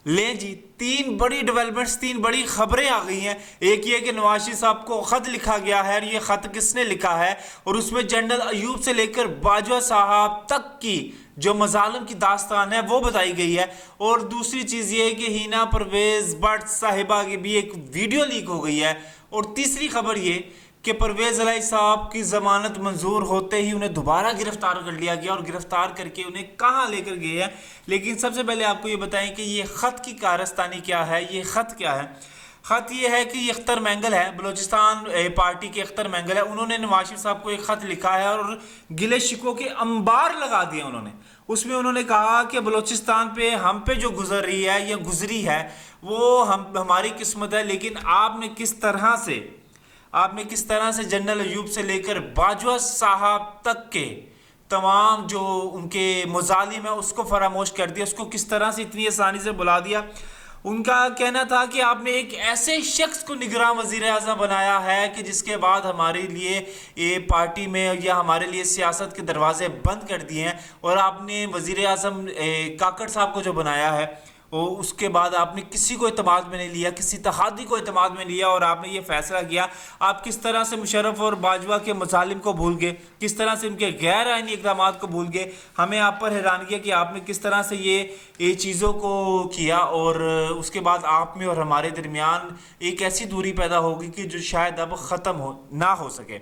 ले जी, तीन बड़ी डेवलपमेंट्स, तीन बड़ी खबरें आ गई हैं। एक ये कि नवाज शरीफ साहब को खत लिखा गया है और ये खत किसने लिखा है, और उसमें जनरल अयूब से लेकर बाजवा साहब तक की जो मजालम की दास्तान है वो बताई गई है। और दूसरी चीज़ ये है कि हिना परवेज भट्ट साहिबा की भी एक वीडियो लीक हो गई है। और तीसरी खबर ये कि परवेज इलाही साहब की जमानत मंजूर होते ही उन्हें दोबारा गिरफ्तार कर लिया गया, और गिरफ्तार करके उन्हें कहाँ लेकर गए हैं। लेकिन सबसे पहले आपको ये बताएं कि ये ख़त की कारस्तानी क्या है। ये ख़त क्या है? ख़त ये है कि ये अख्तर मैंगल है, बलूचिस्तान पार्टी के अख्तर मैंगल है। उन्होंने नवाज शरीफ साहब को एक ख़त लिखा है और गिले शिकवों के अंबार लगा दिए उन्होंने। उसमें उन्होंने कहा कि बलूचिस्तान पे हम पे जो गुजर रही है या गुजरी है वो हमारी किस्मत है, लेकिन आपने किस तरह से जनरल अयूब से लेकर बाजवा साहब तक के तमाम जो उनके मुजालिम है उसको फरामोश कर दिया, उसको किस तरह से इतनी आसानी से बुला दिया। उनका कहना था कि आपने एक ऐसे शख्स को निगरान वजीर आज़म बनाया है कि जिसके बाद हमारे लिए ये पार्टी में या हमारे लिए सियासत के दरवाजे बंद कर दिए हैं, और आपने वजीर आज़म काकड़ साहब को जो बनाया है वो उसके बाद आपने किसी को एतमाद में नहीं लिया, किसी तहादी को एतमाद में लिया, और आपने ये फैसला किया। आप किस तरह से मुशर्रफ और बाजवा के मसालिम को भूल गए, किस तरह से उनके गैर आइनी इकदाम को भूल गए। हमें आप पर हैरान किया कि आपने किस तरह से ये चीज़ों को किया, और उसके बाद आप में और हमारे दरमियान एक ऐसी दूरी पैदा होगी कि जो शायद अब ख़त्म ना हो सके।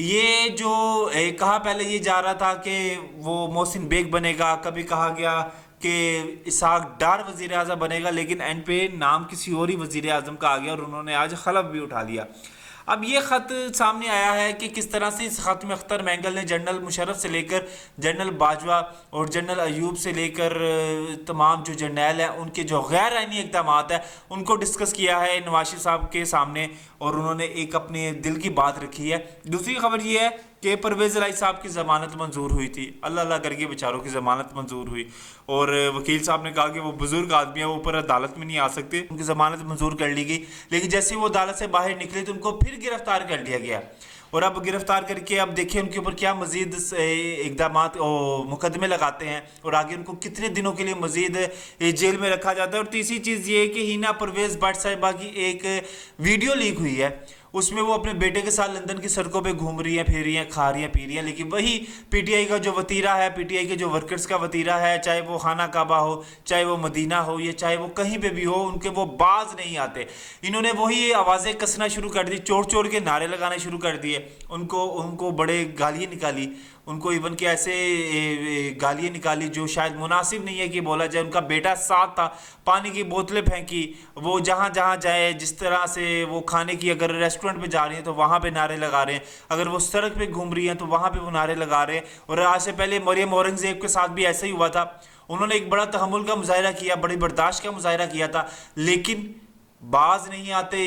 ये जो कहा पहले ये जा रहा था कि वो मोहसिन बेग बनेगा, कभी कहा गया कि इसहाक डार वजीर आज़म बनेगा, लेकिन एंड पे नाम किसी और ही वजीर आज़म का आ गया और उन्होंने आज खलफ भी उठा लिया। अब ये ख़त सामने आया है कि किस तरह से इस ख़त में अख्तर मैंगल ने जनरल मुशर्रफ से लेकर जनरल बाजवा और जनरल अयूब से लेकर तमाम जो जर्नैल हैं उनके जो गैर आइनी इक़दाम है उनको डिस्कस किया है नवाज शरीफ साहब के सामने, और उन्होंने एक अपने दिल की बात रखी है। दूसरी खबर ये है कि परवेज़ इलाही साहब की ज़मानत मंजूर हुई थी, अल्लाह अल्लाह करके बेचारों की ज़मानत मंजूर हुई, और वकील साहब ने कहा कि वो बुज़ुर्ग आदमी है, वो ऊपर अदालत में नहीं आ सकते, उनकी ज़मानत मंजूर कर ली गई। लेकिन जैसे वो अदालत से बाहर निकले तो उनको फिर गिरफ्तार कर लिया गया, और अब गिरफ्तार करके अब देखिए उनके ऊपर क्या मजीद इकदाम मुकदमे लगाते हैं, और आगे उनको कितने दिनों के लिए मजीद जेल में रखा जाता है। और तीसरी चीज़ ये है कि हिना परवेज़ भट्ट साहिबा की एक वीडियो लीक हुई है, उसमें वो अपने बेटे के साथ लंदन की सड़कों पे घूम रही हैं, फिर रही हैं, खा रही हैं, पी रही हैं। लेकिन वही पीटीआई का जो वतीरा है, पीटीआई के जो वर्कर्स का वतीरा है, चाहे वो खाना काबा हो, चाहे वो मदीना हो, या चाहे वो कहीं पे भी हो, उनके वो बाज नहीं आते। इन्होंने वही आवाज़ें कसना शुरू कर दी, चोर चोर के नारे लगाने शुरू कर दिए, उनको बड़े गालियाँ निकाली, उनको इवन के ऐसे गालियाँ निकाली जो शायद मुनासिब नहीं है कि बोला जाए। उनका बेटा साथ था, पानी की बोतलें फेंकी, वो जहाँ जहाँ जाए जिस तरह से वो खाने की, अगर रेस्टोरेंट पे जा रही हैं तो वहाँ पे नारे लगा रहे हैं, अगर वो सड़क पे घूम रही हैं तो वहाँ पे वो नारे लगा रहे हैं। और आज से पहले मरियम औरंगज़ेब के साथ भी ऐसा ही हुआ था, उन्होंने एक बड़ा तहम्मुल का मुजाहिरा किया, बड़ी बर्दाश्त का मुजाहिरा किया था, लेकिन बाज नहीं आते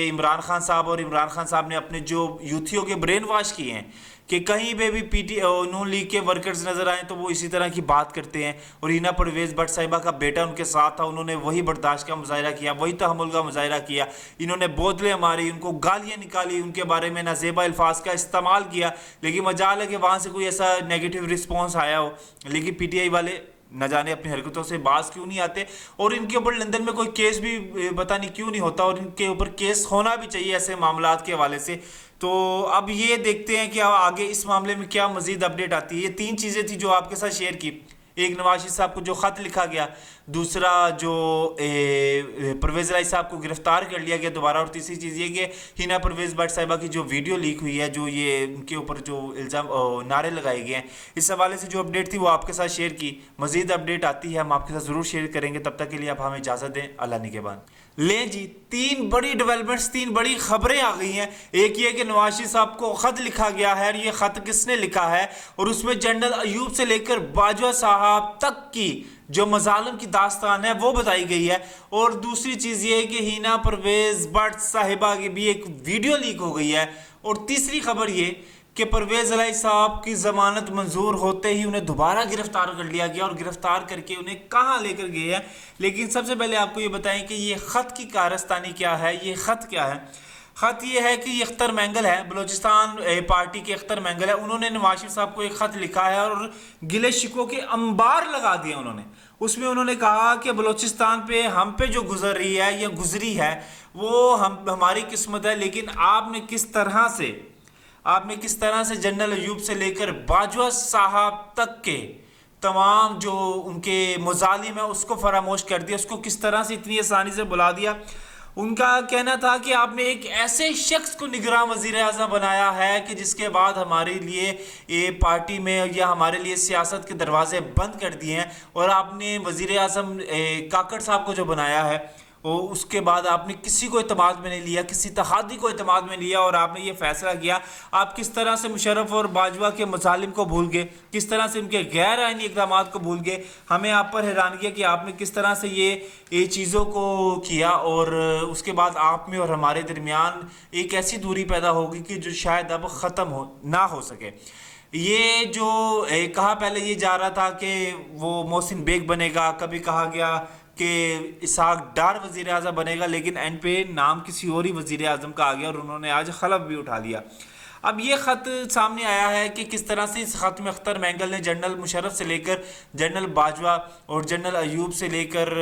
इमरान खान साहब। और इमरान खान साहब ने अपने जो यूथियों के ब्रेन वॉश किए हैं कि कहीं पे भी पीटी नून लीग के वर्कर्स नजर आए तो वो इसी तरह की बात करते हैं। और हिना परवेज़ भट्ट साहिबा का बेटा उनके साथ था, उन्होंने वही बर्दाश्त का मुजाहिरा किया, वही तहम्मुल का मुजाहिरा किया। इन्होंने बोतलें मारी, उनको गालियाँ निकाली, उनके बारे में नाजेबा अल्फाज का इस्तेमाल किया, लेकिन मजाल है कि वहाँ से कोई ऐसा नेगेटिव रिस्पॉन्स आया हो। लेकिन पीटीआई वाले न जाने अपनी हरकतों से बाज क्यों नहीं आते, और इनके ऊपर लंदन में कोई केस भी पता नहीं क्यों नहीं होता, और इनके ऊपर केस होना भी चाहिए ऐसे मामलात के हवाले से। तो अब ये देखते हैं कि आगे इस मामले में क्या मजीद अपडेट आती है। ये तीन चीज़ें थी जो आपके साथ शेयर की, एक नवाज शरीफ साहब को जो ख़त लिखा गया, दूसरा जो परवेज़ इलाही साहब को गिरफ्तार कर लिया गया दोबारा, और तीसरी चीज़ ये कि हिना परवेज़ भट्ट साहिबा की जो वीडियो लीक हुई है, जो ये उनके ऊपर जो इल्ज़ाम नारे लगाए गए हैं, इस हवाले से जो अपडेट थी वो आपके साथ शेयर की। मज़ीद अपडेट आती है हम आपके साथ ज़रूर शेयर करेंगे, तब तक के लिए आप हमें इजाज़त दें। अल्लाह निगहबान। लें जी, तीन बड़ी डेवलपमेंट्स, तीन बड़ी खबरें आ गई हैं। एक ये कि नवाज शरीफ साहब को ख़त लिखा गया है, और ये ख़त किसने लिखा है, और उसमें जनरल अयूब से लेकर बाजवा साहब तक की जो मजालम की दास्तान है वो बताई गई है। और दूसरी चीज़ ये है कि हिना परवेज़ भट्ट साहिबा की भी एक वीडियो लीक हो गई है। और तीसरी खबर ये कि परवेज़ इलाही साहब की ज़मानत मंजूर होते ही उन्हें दोबारा गिरफ्तार कर लिया गया, और गिरफ्तार करके उन्हें कहाँ लेकर गए हैं। लेकिन सबसे पहले आपको ये बताएं कि ये ख़त की कारस्तानी क्या है, ये ख़त क्या है। खत ये है कि ये अख्तर मैंगल है, बलूचिस्तान पार्टी के अख्तर मैंगल है, उन्होंने नवाज शरीफ साहब को एक खत लिखा है और गिले शिकवों के अंबार लगा दिए उन्होंने। उसमें उन्होंने कहा कि बलूचिस्तान पे हम पे जो गुजर रही है या गुजरी है वो हमारी किस्मत है, लेकिन आपने किस तरह से जनरल अयूब से लेकर बाजवा साहब तक के तमाम जो उनके मुजालिम है उसको फरामोश कर दिया, उसको किस तरह से इतनी आसानी से बुला दिया। उनका कहना था कि आपने एक ऐसे शख्स को निगरान वजीर आज़म बनाया है कि जिसके बाद हमारे लिए ये पार्टी में या हमारे लिए सियासत के दरवाजे बंद कर दिए हैं, और आपने वजीर आज़म काकड़ साहब को जो बनाया है वो उसके बाद आपने किसी को एतमाद में नहीं लिया, किसी तहादी को एतमाद में लिया, और आपने ये फैसला किया। आप किस तरह से मुशर्रफ और बाजवा के मुजालिम को भूल गए, किस तरह से उनके गैर आइनी इक़दामात को भूल गए। हमें आप पर हैरानगी है कि आपने किस तरह से ये चीज़ों को किया, और उसके बाद आप में और हमारे दरमियान एक ऐसी दूरी पैदा होगी कि जो शायद अब ख़त्म ना हो सके। ये जो कहा पहले ये जा रहा था कि वो मोहसिन बेग बनेगा, कभी कहा गया कि इसहाक डार वज़ीर आज़म बनेगा, लेकिन एंड पे नाम किसी और ही वज़ीर आज़म का आ गया और उन्होंने आज खलफ भी उठा लिया। अब ये ख़त सामने आया है कि किस तरह से इस ख़त में अख्तर मैंगल ने जनरल मुशर्रफ से लेकर जनरल बाजवा और जनरल अयूब से लेकर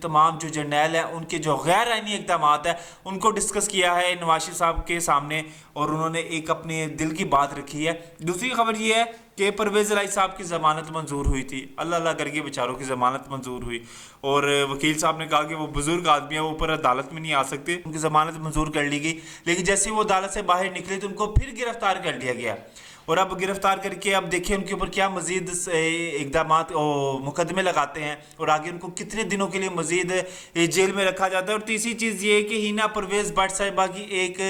तमाम जो जर्नैल हैं उनके जो गैर आइनी इक़दाम है उनको डिस्कस किया है नवाज शरीफ साहब के सामने, और उन्होंने एक अपने दिल की बात रखी है। दूसरी खबर ये है कि परवेज़ इलाही साहब की ज़मानत मंजूर हुई थी, अल्लाह अल्लाह करके बेचारों की ज़मानत मंजूर हुई, और वकील साहब ने कहा कि वो बुज़ुर्ग आदमी है, वो ऊपर अदालत में नहीं आ सकते, उनकी ज़मानत मंजूर कर ली गई। लेकिन जैसे ही वो अदालत से बाहर निकले तो उनको फिर गिरफ्तार कर लिया गया, और अब गिरफ्तार करके अब देखिए उनके ऊपर क्या मज़ीद इक़दाम मुकदमे लगाते हैं, और आगे उनको कितने दिनों के लिए मज़ीद जेल में रखा जाता है। और तीसरी चीज़ ये है कि हिना परवेज़ भट्ट साहिबा की एक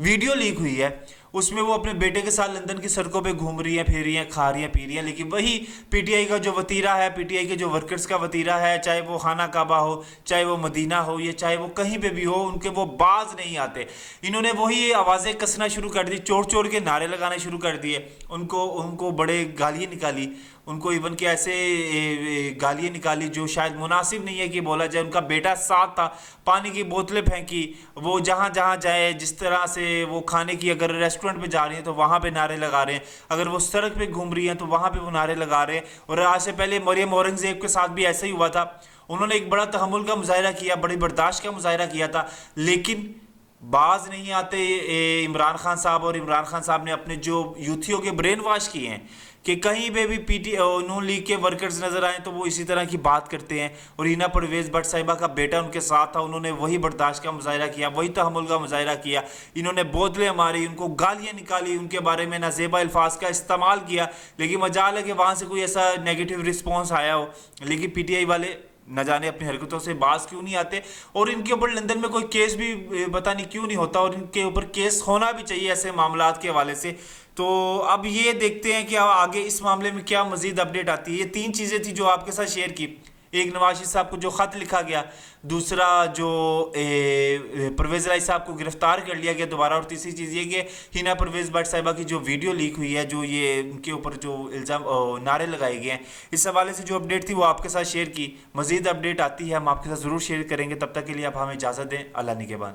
वीडियो लीक हुई है, उसमें वो अपने बेटे के साथ लंदन की सड़कों पे घूम रही हैं, फिर रही हैं, खा रही हैं, पी रही हैं, लेकिन वही पीटीआई का जो वतीरा है, पीटीआई के जो वर्कर्स का वतीरा है, चाहे वो खाना काबा हो, चाहे वो मदीना हो, या चाहे वो कहीं पे भी हो, उनके वो बाज नहीं आते। इन्होंने वही आवाज़ें कसना शुरू कर दी, चोर चोर के नारे लगाने शुरू कर दिए, उनको बड़े गालियाँ निकाली, उनको इवन के ऐसे गालियाँ निकाली जो शायद मुनासिब नहीं है कि बोला जाए। उनका बेटा साथ था, पानी की बोतलें फेंकी, वो जहाँ जहाँ जाए जिस तरह से वो खाने की, अगर रेस्टोरेंट पे जा रही हैं तो वहाँ पे नारे लगा रहे हैं, अगर वो सड़क पे घूम रही हैं तो वहाँ पे वो नारे लगा रहे हैं। और आज से पहले मरियम औरंगज़ेब के साथ भी ऐसा ही हुआ था, उन्होंने एक बड़ा तहम्मुल का मुजाहिरा किया, बड़ी बर्दाश्त का मुजाहिरा किया था, लेकिन बाज नहीं आते इमरान खान साहब। और इमरान खान साहब ने अपने जो यूथियों के ब्रेन वॉश किए हैं कि कहीं पे भी नून लीग के वर्कर्स नजर आए तो वो इसी तरह की बात करते हैं। और हिना परवेज़ भट्ट साहिबा का बेटा उनके साथ था, उन्होंने वही बर्दाश्त का मुजाहिरा किया, वही तहम्मुल का मुजाहिरा किया। इन्होंने बोतलें मारी, उनको गालियाँ निकाली, उनके बारे में नाजेबा अल्फाज का इस्तेमाल किया, लेकिन मजाल है कि वहाँ से कोई ऐसा नेगेटिव रिस्पॉन्स आया हो। लेकिन पीटीआई वाले न जाने अपनी हरकतों से बाज क्यों नहीं आते, और इनके ऊपर लंदन में कोई केस भी पता नहीं क्यों नहीं होता, और इनके ऊपर केस होना भी चाहिए ऐसे मामलात के हवाले से। तो अब ये देखते हैं कि आगे इस मामले में क्या मजीद अपडेट आती है। ये तीन चीज़ें थी जो आपके साथ शेयर की, एक नवाज शरीफ साहब को जो ख़त लिखा गया, दूसरा जो परवेज़ इलाही साहब को गिरफ्तार कर लिया गया दोबारा, और तीसरी चीज़ ये कि हिना परवेज़ भट्ट साहिबा की जो वीडियो लीक हुई है, जो ये उनके ऊपर जो इल्ज़ाम नारे लगाए गए हैं, इस हवाले से जो अपडेट थी वो आपके साथ शेयर की। मज़ीद अपडेट आती है हम आपके साथ ज़रूर शेयर करेंगे, तब तक के लिए आप हमें इजाज़त दें। अल्लाह निगहबान।